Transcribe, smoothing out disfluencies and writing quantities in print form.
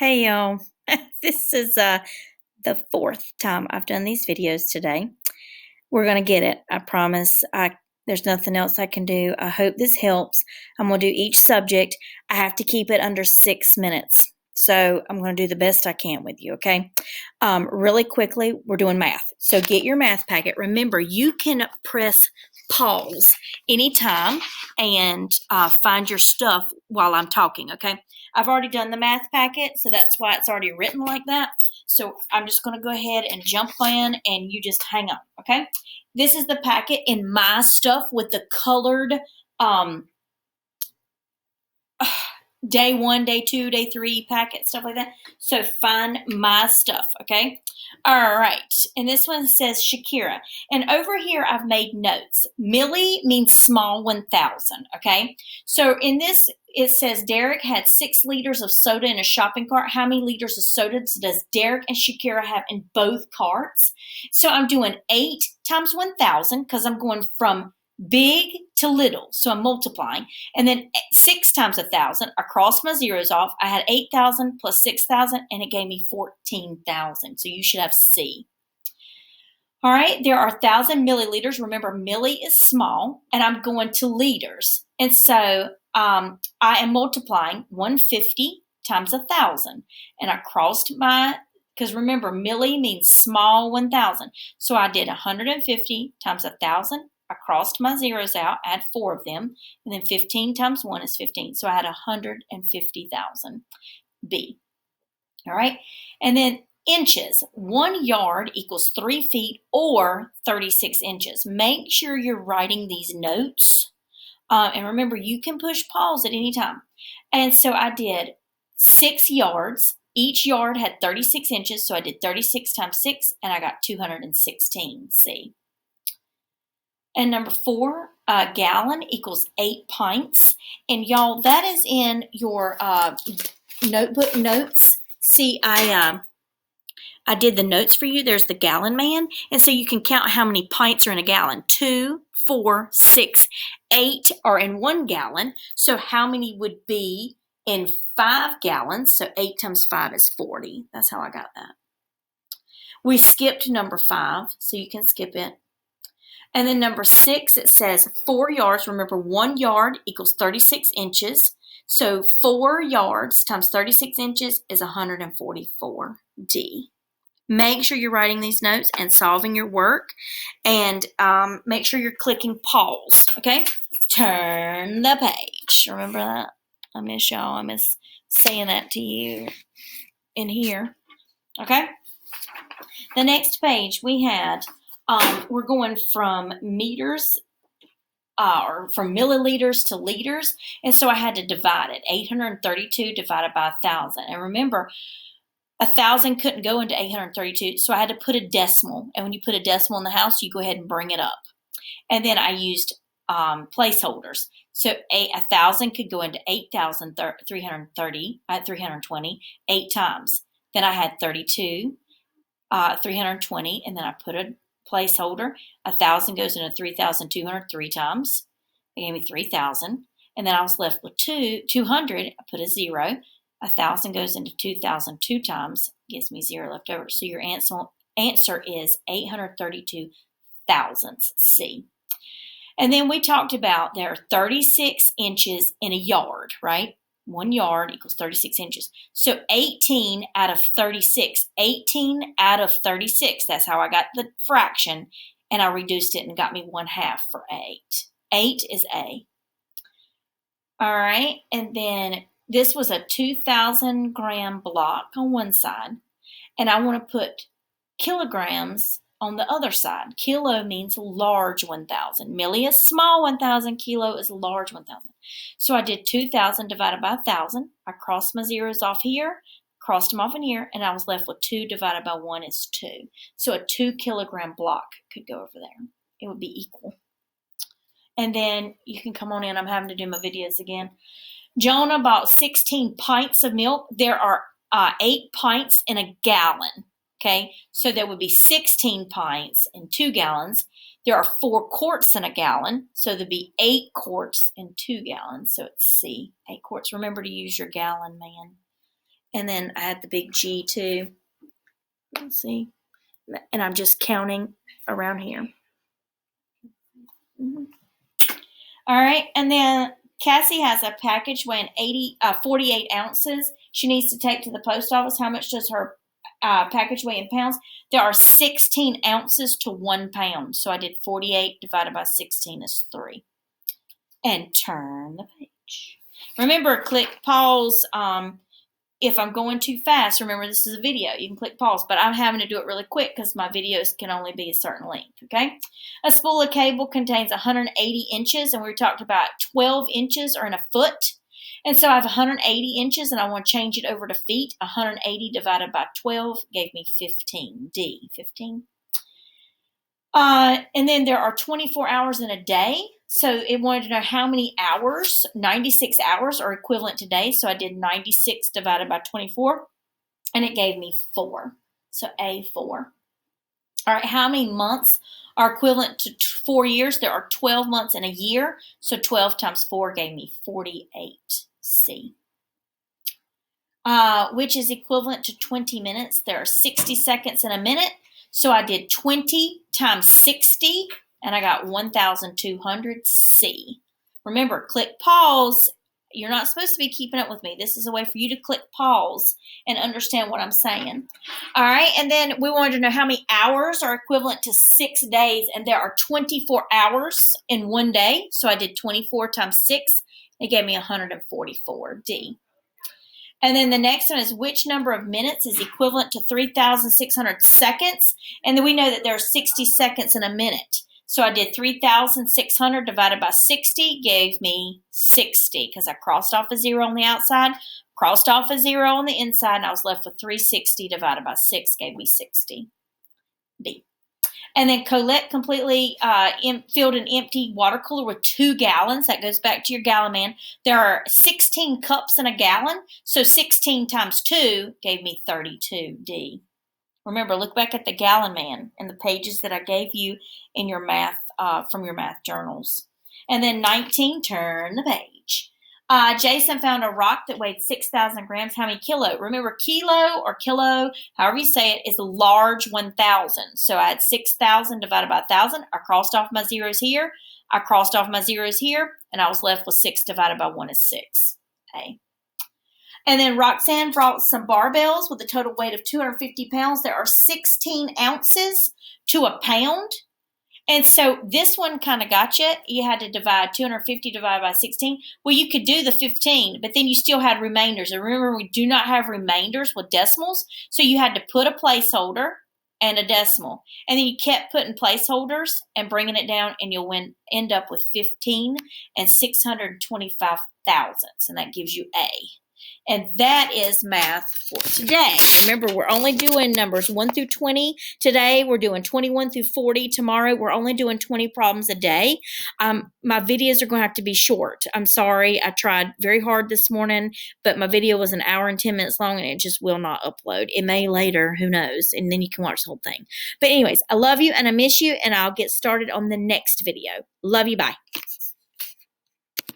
Hey y'all, this is the fourth time I've done these videos today. We're gonna get it, I promise. There's nothing else I can do. I hope this helps. I'm gonna do each subject. I have to keep it under 6 minutes. So I'm gonna do the best I can with you, okay? Really quickly, we're doing math. So get your math packet. Remember, you can press pause anytime and find your stuff while I'm talking, okay? I've already done the math packet, so that's why it's already written like that. So I'm just going to go ahead and jump in, and you just hang on, okay? This is the packet in my stuff with the colored day 1, day 2, day 3 packet, stuff like that. So find my stuff, okay? All right, and this one says Shakira. And over here, I've made notes. Milli means small 1,000, okay? So in this, it says Derek had 6 liters of soda in a shopping cart. How many liters of soda does Derek and Shakira have in both carts? So I'm doing 8 times 1,000 because I'm going from big to little. So I'm multiplying. And then 6 times 1,000. I crossed my zeros off. I had 8,000 plus 6,000, and it gave me 14,000. So you should have C. All right, there are 1,000 milliliters. Remember, milli is small, and I'm going to liters. And so I am multiplying 150 times 1,000. And I crossed my, because remember, milli means small 1,000. So I did 150 times 1,000. I crossed my zeros out, I had 4 of them, and then 15 times 1 is 15. So I had 150,000 B. All right, and then inches. 1 yard equals 3 feet or 36 inches. Make sure you're writing these notes. And remember, you can push pause at any time. And so I did 6 yards. Each yard had 36 inches, so I did 36 times 6, and I got 216 C. And number 4, a gallon equals 8 pints. And y'all, that is in your notebook notes. See, I did the notes for you. There's the gallon man. And so you can count how many pints are in a gallon. 2, 4, 6, 8 are in 1 gallon. So how many would be in 5 gallons? So 8 times 5 is 40. That's how I got that. We skipped number 5, so you can skip it. And then number 6, it says 4 yards. Remember, 1 yard equals 36 inches. So 4 yards times 36 inches is 144 D. Make sure you're writing these notes and solving your work. And make sure you're clicking pause, okay? Turn the page. Remember that? I miss y'all. I miss saying that to you in here, okay? The next page we had, we're going from meters or from milliliters to liters. And so I had to divide it. 832 divided by 1,000. And remember, 1,000 couldn't go into 832, so I had to put a decimal. And when you put a decimal in the house, you go ahead and bring it up. And then I used placeholders. So 1,000 could go into 8,330 at 320 8 times. Then I had 32, 320, and then I put a placeholder. 1,000 goes into 3,200 3 times. They gave me 3,000. And then I was left with 200. I put a 0. 1,000 goes into 2,000 2 times. Gives me 0 left over. So your answer is 832 thousandths C. And then we talked about there are 36 inches in a yard, right? 1 yard equals 36 inches. So 18 out of 36. 18 out of 36. That's how I got the fraction. And I reduced it and got me 1/2 for 8. 8 is A. All right. And then this was a 2,000 gram block on one side. And I want to put kilograms on the other side. Kilo means large 1,000. Milli is small 1,000. Kilo is large 1,000. So I did 2,000 divided by 1,000. I crossed my zeros off here, crossed them off in here, and I was left with 2 divided by 1 is 2. So a 2 kilogram block could go over there. It would be equal. And then you can come on in. I'm having to do my videos again. Jonah bought 16 pints of milk. There are 8 pints in a gallon. Okay, so there would be 16 pints in 2 gallons. There are 4 quarts in a gallon, so there'd be 8 quarts in 2 gallons. So it's C, 8 quarts. Remember to use your gallon, man. And then I had the big G too. Let's see. And I'm just counting around here. All right, and then Cassie has a package weighing 48 ounces. She needs to take to the post office. How much does her package weigh in pounds? There are 16 ounces to 1 pound. So I did 48 divided by 16 is 3. And turn the page. Remember, click pause. If I'm going too fast, remember this is a video. You can click pause, but I'm having to do it really quick because my videos can only be a certain length, okay? A spool of cable contains 180 inches, and we talked about 12 inches are in a foot. And so I have 180 inches, and I want to change it over to feet. 180 divided by 12 gave me 15. D, 15. And then there are 24 hours in a day. So it wanted to know how many hours. 96 hours are equivalent to days. So I did 96 divided by 24, and it gave me 4. So A4. All right, how many months are equivalent to 4 years? There are 12 months in a year. So 12 times 4 gave me 48. C. Which is equivalent to 20 minutes. There are 60 seconds in a minute. So I did 20 times 60, and I got 1,200. C. Remember, click pause. You're not supposed to be keeping up with me. This is a way for you to click pause and understand what I'm saying. All right, and then we wanted to know how many hours are equivalent to 6 days, and there are 24 hours in 1 day. So I did 24 times 6. It gave me 144. D. And then the next one is which number of minutes is equivalent to 3,600 seconds? And then we know that there are 60 seconds in a minute. So I did 3,600 divided by 60 gave me 60 because I crossed off a 0 on the outside, crossed off a 0 on the inside, and I was left with 360 divided by 6 gave me 60. D. And then Colette completely filled an empty water cooler with 2 gallons. That goes back to your gallon man. There are 16 cups in a gallon. So 16 times 2 gave me 32. D. Remember, look back at the gallon man and the pages that I gave you in your math from your math journals. And then 19, turn the page. Jason found a rock that weighed 6,000 grams. How many kilo? Remember, kilo or kilo, however you say it, is a large 1,000. So I had 6,000 divided by 1,000. I crossed off my zeros here. I crossed off my zeros here. And I was left with 6 divided by 1 is 6. A. And then Roxanne brought some barbells with a total weight of 250 pounds. There are 16 ounces to a pound. And so this one kind of got you. You had to divide 250 divided by 16. Well, you could do the 15, but then you still had remainders. And remember, we do not have remainders with decimals. So you had to put a placeholder and a decimal. And then you kept putting placeholders and bringing it down, and you'll end up with 15 and 625 thousandths. And that gives you A. And that is math for today. Remember, we're only doing numbers 1 through 20 today. We're doing 21 through 40 tomorrow. We're only doing 20 problems a day. My videos are going to have to be short. I'm sorry. I tried very hard this morning, but my video was an hour and 10 minutes long, and it just will not upload. It may later. Who knows? And then you can watch the whole thing. But anyways, I love you, and I miss you, and I'll get started on the next video. Love you. Bye.